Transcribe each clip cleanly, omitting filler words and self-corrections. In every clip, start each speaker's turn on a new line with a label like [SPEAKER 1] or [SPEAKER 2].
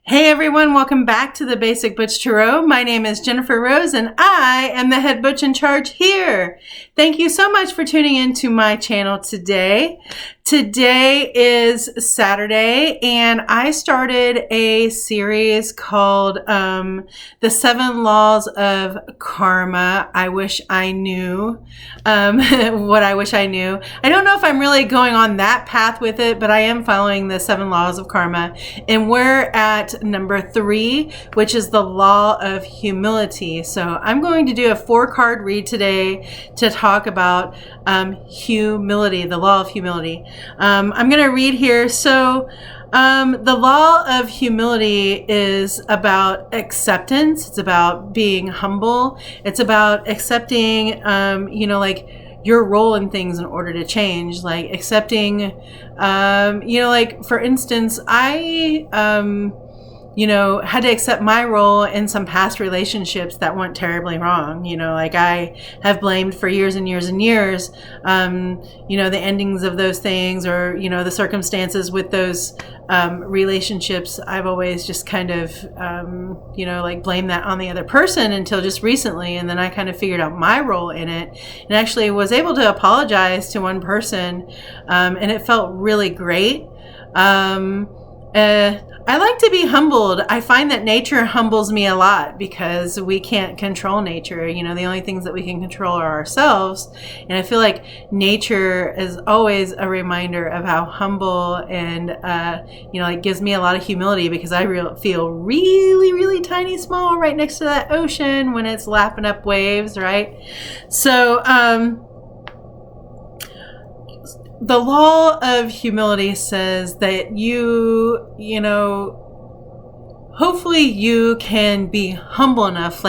[SPEAKER 1] Hey everyone, welcome back to the Basic Butch Tarot. My name is Jennifer Rose and I am the head butch in charge here. Thank you so much for tuning into my channel today. Today is Saturday and I started a series called The 7 Laws of Karma. I wish I knew what I wish I knew. I don't know if I'm really going on that path with it, but I am following the 7 Laws of Karma. And we're at number 3, which is the law of humility. So I'm going to do a 4-card read today to talk about humility, the law of humility. I'm going to read here. So the law of humility is about acceptance. It's about being humble. It's about accepting, like your role in things in order to change, like accepting, like for instance, I, had to accept my role in some past relationships that went terribly wrong. Like I have blamed for years and years and years, the endings of those things or, the circumstances with those relationships. I've always just kind of, blamed that on the other person until just recently. And then I kind of figured out my role in it and actually was able to apologize to one person. And it felt really great. I like to be humbled. I find that nature humbles me a lot because we can't control nature. The only things that we can control are ourselves. And I feel like nature is always a reminder of how humble and, it gives me a lot of humility because I feel really, really tiny small right next to that ocean when it's lapping up waves, right? So, the law of humility says that hopefully you can be humble enough,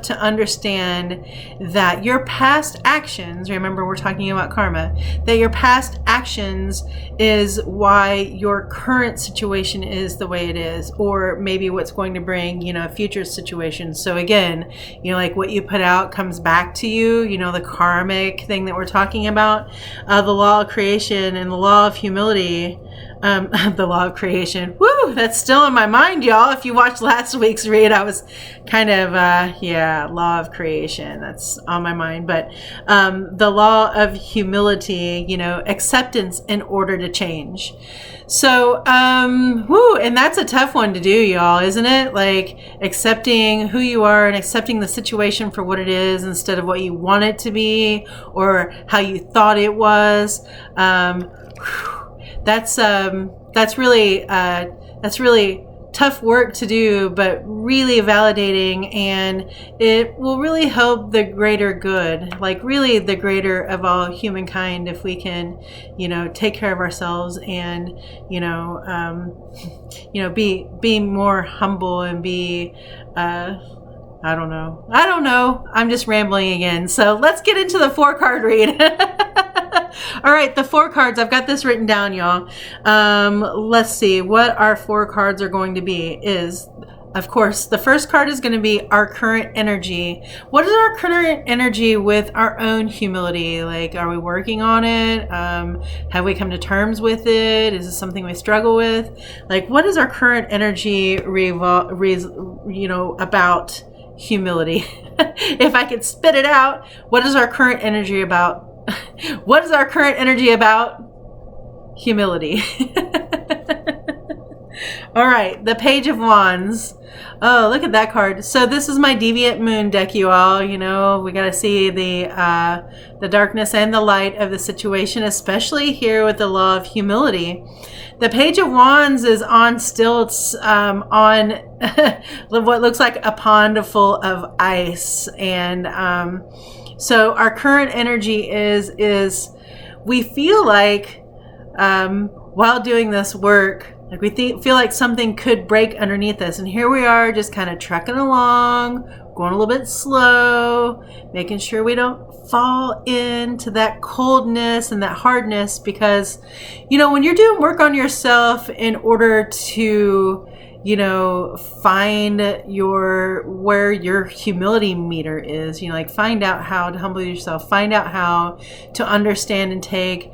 [SPEAKER 1] to understand that your past actions, remember we're talking about karma, that your past actions is why your current situation is the way it is, or maybe what's going to bring, a future situation. So again, like what you put out comes back to you, the karmic thing that we're talking about, the law of creation and the law of humility. The law of creation. Woo! That's still in my mind, y'all. If you watched last week's read, I was kind of, law of creation. That's on my mind. But the law of humility, acceptance in order to change. So, and that's a tough one to do, y'all, isn't it? Like accepting who you are and accepting the situation for what it is instead of what you want it to be or how you thought it was. That's really tough work to do, but really validating, and it will really help the greater good, like really the greater of all humankind, if we can, take care of ourselves and, be more humble and be, I don't know. I'm just rambling again. So let's get into the 4-card read. All right, the 4 cards. I've got this written down, y'all. Let's see what our 4 cards are going to be. Of course, the first card is going to be our current energy. What is our current energy with our own humility? Like, are we working on it? Have we come to terms with it? Is this something we struggle with? Like, what is our current energy about humility? If I could spit it out, what is our current energy about? What is our current energy about? Humility. All right, the Page of Wands. Oh, look at that card. So this is my Deviant Moon deck, you all. We got to see the darkness and the light of the situation, especially here with the law of humility. The Page of Wands is on stilts on what looks like a pond full of ice. And so our current energy is we feel like while doing this work, like we feel like something could break underneath us. And here we are just kind of trekking along, going a little bit slow, making sure we don't fall into that coldness and that hardness. Because, when you're doing work on yourself in order to, find where your humility meter is, find out how to humble yourself, find out how to understand and take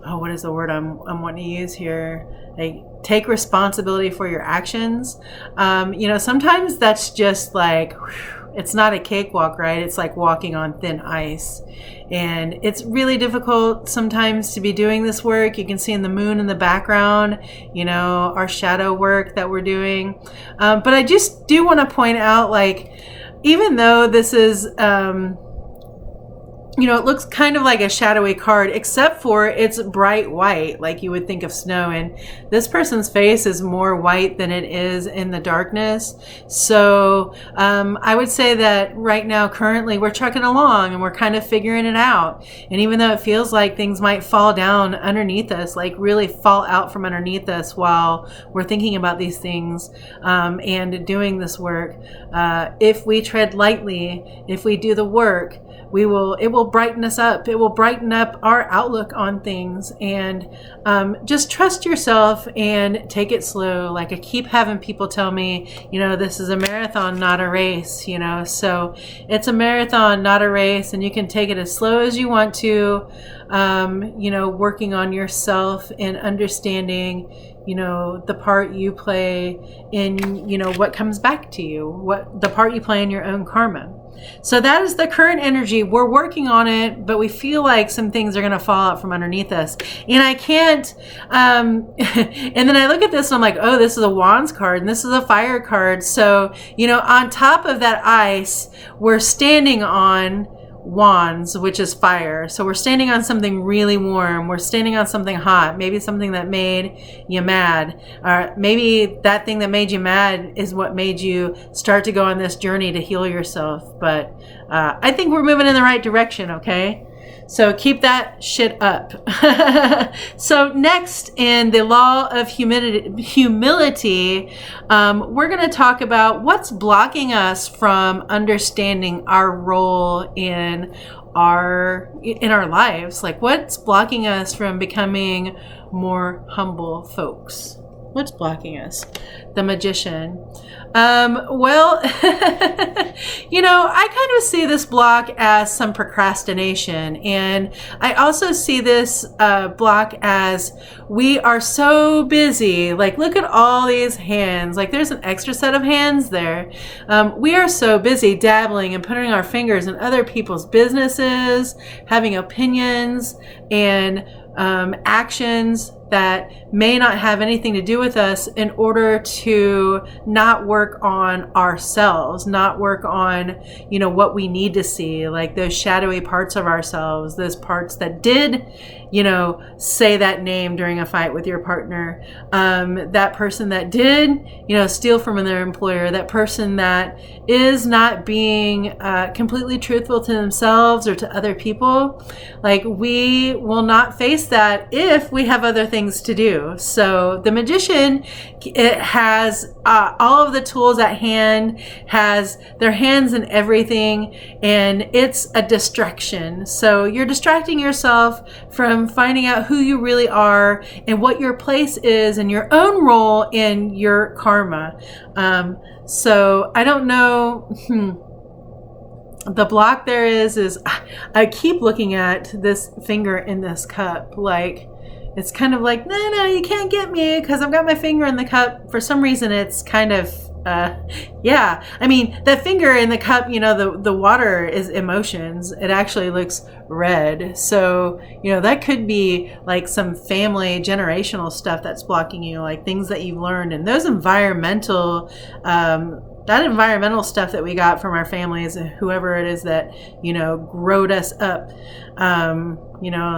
[SPEAKER 1] what is the word I'm wanting to use here? Like, take responsibility for your actions. Sometimes that's just like, it's not a cakewalk, right? It's like walking on thin ice. And it's really difficult sometimes to be doing this work. You can see in the moon in the background, our shadow work that we're doing. But I just do want to point out, like, even though this is, it looks kind of like a shadowy card, except for it's bright white, like you would think of snow. And this person's face is more white than it is in the darkness. So I would say that right now, currently, we're trucking along and we're kind of figuring it out. And even though it feels like things might fall down underneath us, like really fall out from underneath us while we're thinking about these things and doing this work, if we tread lightly, if we do the work, it will brighten us up. It will brighten up our outlook on things. And just trust yourself and take it slow. Like, I keep having people tell me, this is a marathon, not a race, so it's a marathon, not a race. And you can take it as slow as you want to, working on yourself and understanding, the part you play in, what comes back to you, what the part you play in your own karma. So that is the current energy. We're working on it, but we feel like some things are going to fall out from underneath us. And I can't, and then I look at this and I'm like, oh, this is a Wands card and this is a fire card. So, on top of that ice, we're standing on Wands, which is fire. So we're standing on something really warm. We're standing on something hot, maybe something that made you mad. Maybe that thing that made you mad is what made you start to go on this journey to heal yourself. But I think we're moving in the right direction, okay? So keep that shit up. So next, in the law of humility, we're going to talk about what's blocking us from understanding our role in our lives. Like, what's blocking us from becoming more humble folks? What's blocking us? The Magician. Well, I kind of see this block as some procrastination. And I also see this block as we are so busy. Like, look at all these hands. Like, there's an extra set of hands there. We are so busy dabbling and putting our fingers in other people's businesses, having opinions and actions that may not have anything to do with us, in order to not work on ourselves, not work on, what we need to see, like those shadowy parts of ourselves, those parts that did, say that name during a fight with your partner, that person that did, steal from their employer, that person that is not being completely truthful to themselves or to other people. Like, we will not face that if we have other things to do. So the Magician, it has all of the tools at hand, has their hands in everything, and it's a distraction. So you're distracting yourself from finding out who you really are and what your place is and your own role in your karma. So I don't know. The block there is I keep looking at this finger in this cup. Like, it's kind of like, no, you can't get me because I've got my finger in the cup. For some reason, it's kind of, yeah. I mean, that finger in the cup, the water is emotions. It actually looks red. So, that could be like some family generational stuff that's blocking you, like things that you've learned. And those environmental, that environmental stuff that we got from our families, whoever it is that, growed us up,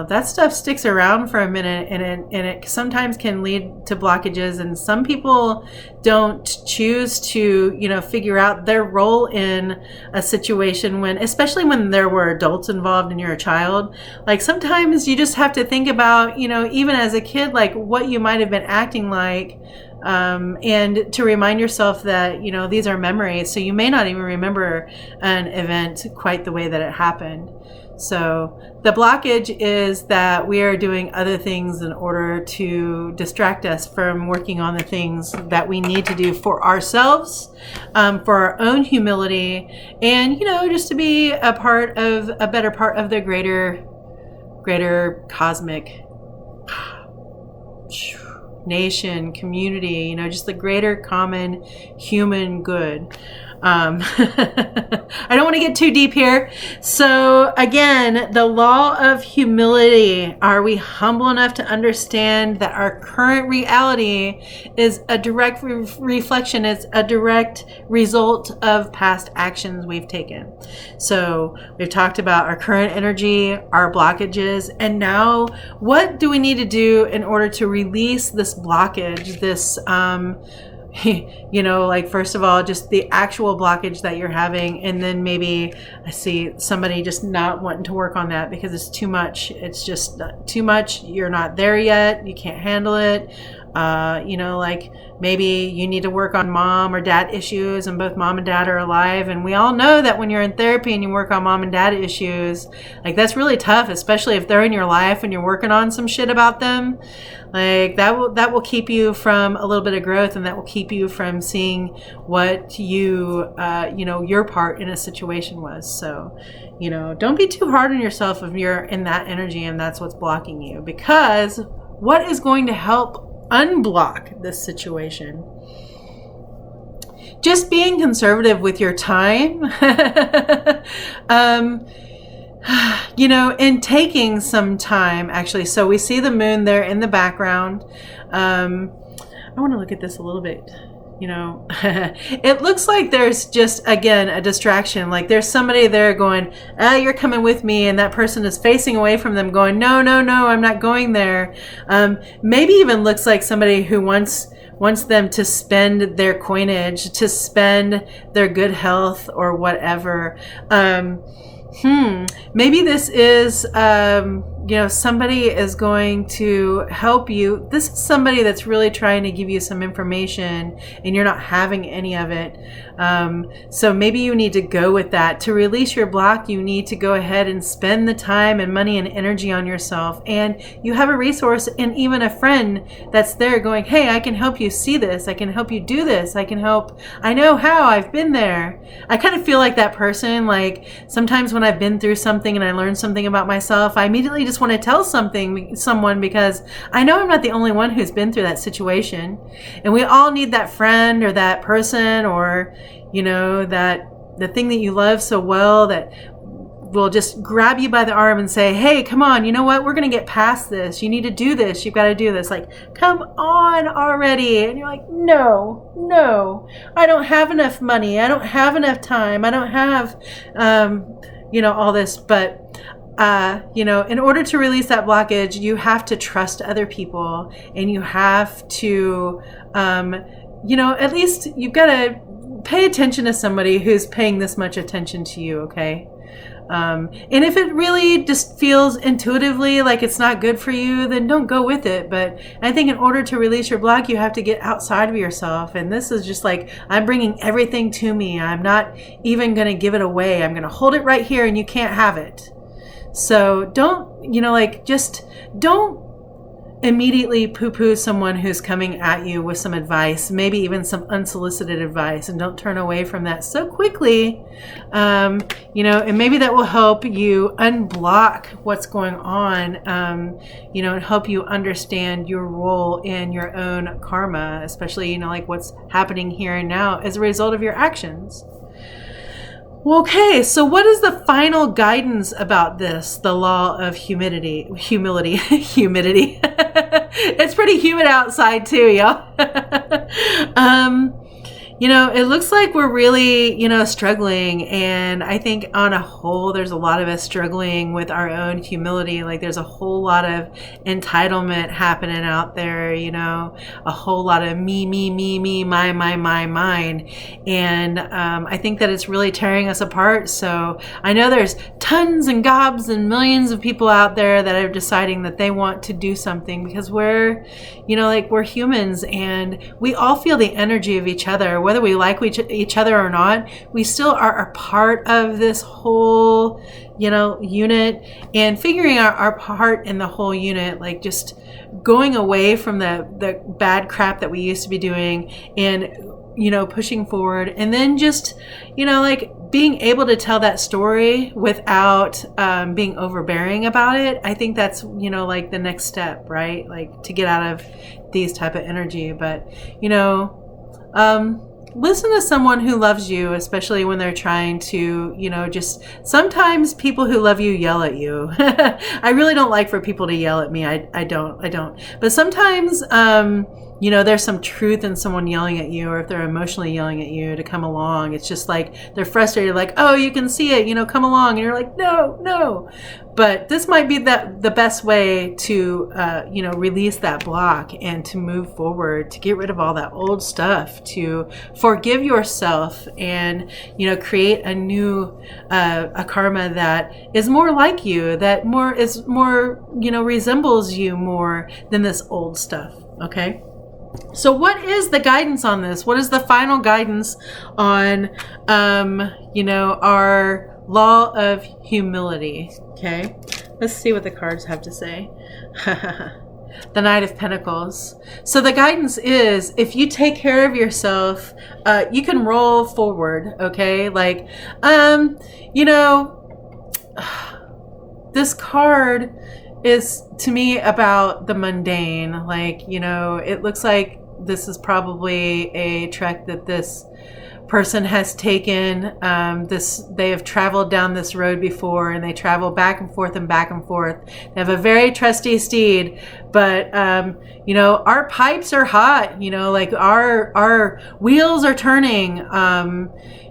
[SPEAKER 1] that stuff sticks around for a minute, and it sometimes can lead to blockages. And some people don't choose to, figure out their role in a situation especially when there were adults involved and you're a child. Like, sometimes you just have to think about, even as a kid, like what you might have been acting like. And to remind yourself that, these are memories, so you may not even remember an event quite the way that it happened. So the blockage is that we are doing other things in order to distract us from working on the things that we need to do for ourselves, for our own humility, and, just to be a better part of the greater cosmic nation, community, just the greater common human good. I don't want to get too deep here. So again, the law of humility. Are we humble enough to understand that our current reality is a direct reflection, it's a direct result of past actions we've taken? So we've talked about our current energy, our blockages, and now what do we need to do in order to release this blockage, this first of all, just the actual blockage that you're having, and then maybe I see somebody just not wanting to work on that because it's too much. It's just too much. You're not there yet. You can't handle it. Maybe you need to work on mom or dad issues, and both mom and dad are alive. And we all know that when you're in therapy and you work on mom and dad issues, that's really tough, especially if they're in your life and you're working on some shit about them. That will keep you from a little bit of growth, and that will keep you from seeing what your part in a situation was. So, don't be too hard on yourself if you're in that energy and that's what's blocking you, because what is going to help unblock this situation? Just being conservative with your time, and taking some time, actually. So we see the moon there in the background. I want to look at this a little bit. It looks like there's just, again, a distraction. Like there's somebody there going, you're coming with me. And that person is facing away from them going, no, I'm not going there. Maybe even looks like somebody who wants them to spend their coinage, to spend their good health or whatever. Maybe this is, somebody is going to help you. This is somebody that's really trying to give you some information and you're not having any of it. So maybe you need to go with that. To release your block, you need to go ahead and spend the time and money and energy on yourself. And you have a resource and even a friend that's there going, hey, I can help you see this. I can help you do this. I can help. I know how. I've been there. I kind of feel like that person. Like sometimes when I've been through something and I learned something about myself, I immediately just want to tell someone because I know I'm not the only one who's been through that situation. And we all need that friend or that person or that the thing that you love so well that will just grab you by the arm and say, hey, come on, you know what? We're going to get past this. You need to do this. You've got to do this. Like, come on already. And you're like, no, I don't have enough money. I don't have enough time. I don't have, all this. But, in order to release that blockage, you have to trust other people and you have to, at least you've got to pay attention to somebody who's paying this much attention to you, okay? And if it really just feels intuitively like it's not good for you, then don't go with it. But I think in order to release your block, you have to get outside of yourself. And this is just like, I'm bringing everything to me. I'm not even going to give it away. I'm going to hold it right here and you can't have it. So don't, don't immediately poo-poo someone who's coming at you with some advice, maybe even some unsolicited advice, and don't turn away from that so quickly. And maybe that will help you unblock what's going on, and help you understand your role in your own karma, especially, what's happening here and now as a result of your actions. Okay, so what is the final guidance about this? The law of humidity. It's pretty humid outside too, y'all. It looks like we're really, struggling. And I think on a whole, there's a lot of us struggling with our own humility. Like there's a whole lot of entitlement happening out there, a whole lot of me, mine. And I think that it's really tearing us apart. So I know there's tons and gobs and millions of people out there that are deciding that they want to do something because we're humans and we all feel the energy of each other. Whether we like each other or not, we still are a part of this whole, unit, and figuring out our part in the whole unit, like just going away from the bad crap that we used to be doing and, pushing forward, and then just, being able to tell that story without being overbearing about it, I think that's, you know, like the next step, right? Like to get out of these type of energy. But, you know, listen to someone who loves you, especially when they're trying to, you know, just sometimes people who love you yell at you. I really don't like for people to yell at me. I don't. But sometimes, you know, there's some truth in someone yelling at you, or if they're emotionally yelling at you, to come along. It's just like they're frustrated, like, oh, you can see it, you know, come along. And you're like, no. But this might be the best way to, you know, release that block and to move forward, to get rid of all that old stuff, to forgive yourself and, you know, create a new, a karma that is more like you, that is more, you know, resembles you more than this old stuff. Okay. So what is the guidance on this? What is the final guidance on, you know, our law of humility? Okay, let's see what the cards have to say. The Knight of Pentacles. So the guidance is, if you take care of yourself, you can roll forward. Okay, like, you know, this card is to me about the mundane. Like, you know, it looks like this is probably a trek that this person has taken. They have traveled down this road before, and they travel back and forth and back and forth. They have a very trusty steed, but you know, our pipes are hot, you know, like our wheels are turning.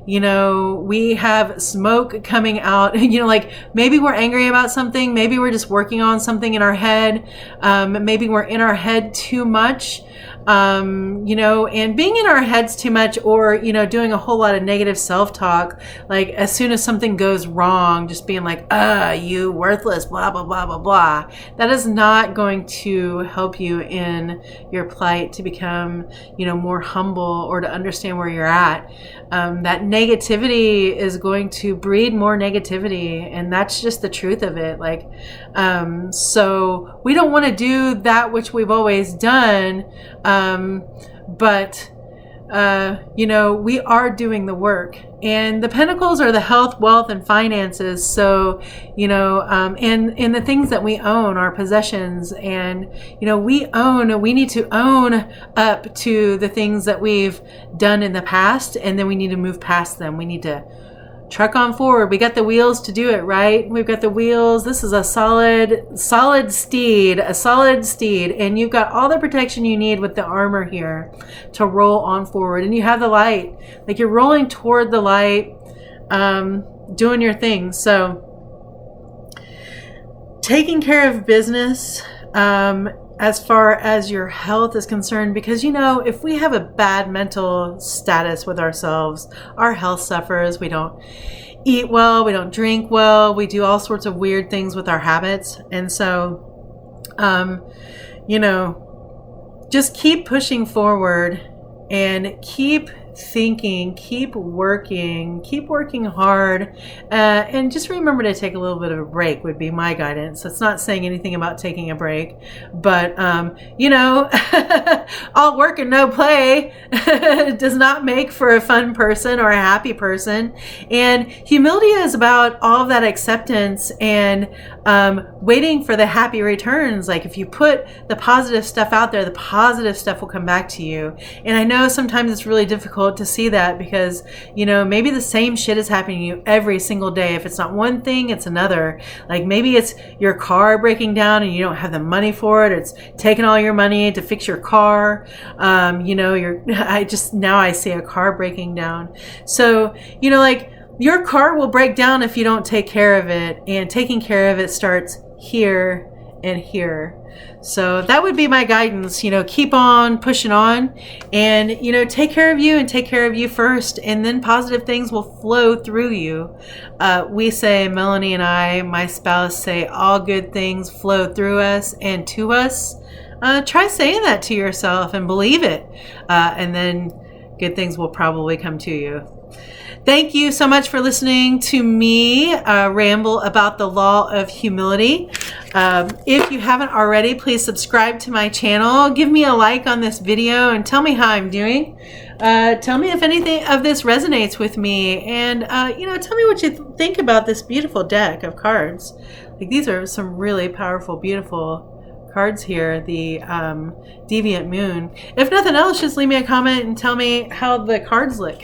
[SPEAKER 1] You know, we have smoke coming out, you know, like maybe we're angry about something. Maybe we're just working on something in our head. Maybe we're in our head too much. You know, and being in our heads too much, or, you know, doing a whole lot of negative self-talk, like as soon as something goes wrong, just being like, you worthless, blah, blah, blah, blah, blah. That is not going to help you in your plight to become, you know, more humble, or to understand where you're at. That negativity is going to breed more negativity, and that's just the truth of it. Like, so we don't want to do that which we've always done. But, you know, we are doing the work, and the pentacles are the health, wealth, and finances. So, you know, and the things that we own, our possessions, and, you know, we need to own up to the things that we've done in the past, and then we need to move past them. We need to truck on forward. We got the wheels to do it, right? We've got the wheels. This is a solid steed, and you've got all the protection you need with the armor here to roll on forward. And you have the light, like you're rolling toward the light, doing your thing. So taking care of business, as far as your health is concerned, because, you know, if we have a bad mental status with ourselves, our health suffers. We don't eat well, we don't drink well, we do all sorts of weird things with our habits. And so, you know, just keep pushing forward and keep thinking, keep working hard, and just remember to take a little bit of a break would be my guidance. It's not saying anything about taking a break, but you know, all work and no play does not make for a fun person or a happy person. And humility is about all of that acceptance and waiting for the happy returns. Like if you put the positive stuff out there, the positive stuff will come back to you. And I know sometimes it's really difficult to see that, because, you know, maybe the same shit is happening to you every single day. If it's not one thing, it's another. Like maybe it's your car breaking down and you don't have the money for it. It's taking all your money to fix your car. You know, I see a car breaking down. So, you know, like your car will break down if you don't take care of it, and taking care of it starts here and here. So that would be my guidance. You know, keep on pushing on, and, you know, take care of you and take care of you first, and then positive things will flow through you. We say, Melanie and I, my spouse, say all good things flow through us and to us. Try saying that to yourself and believe it, and then good things will probably come to you. Thank you so much for listening to me ramble about the law of humility. If you haven't already, please subscribe to my channel. Give me a like on this video and tell me how I'm doing. Tell me if anything of this resonates with me, and tell me what you think about this beautiful deck of cards. Like, these are some really powerful, beautiful cards here. The Deviant Moon. If nothing else, just leave me a comment and tell me how the cards look.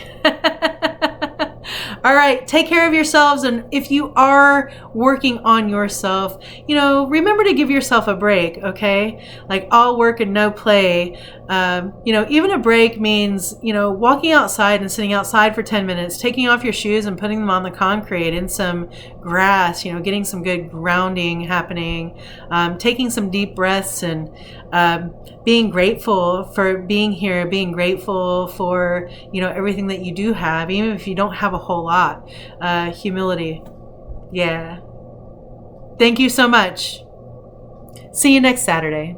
[SPEAKER 1] All right, take care of yourselves, and if you are working on yourself, remember to give yourself a break, okay? Like, all work and no play. Even a break means, walking outside and sitting outside for 10 minutes, taking off your shoes and putting them on the concrete in some grass, getting some good grounding happening, taking some deep breaths, and being grateful for being here, being grateful for, everything that you do have, even if you don't have a whole lot. Humility. Yeah. Thank you so much. See you next Saturday.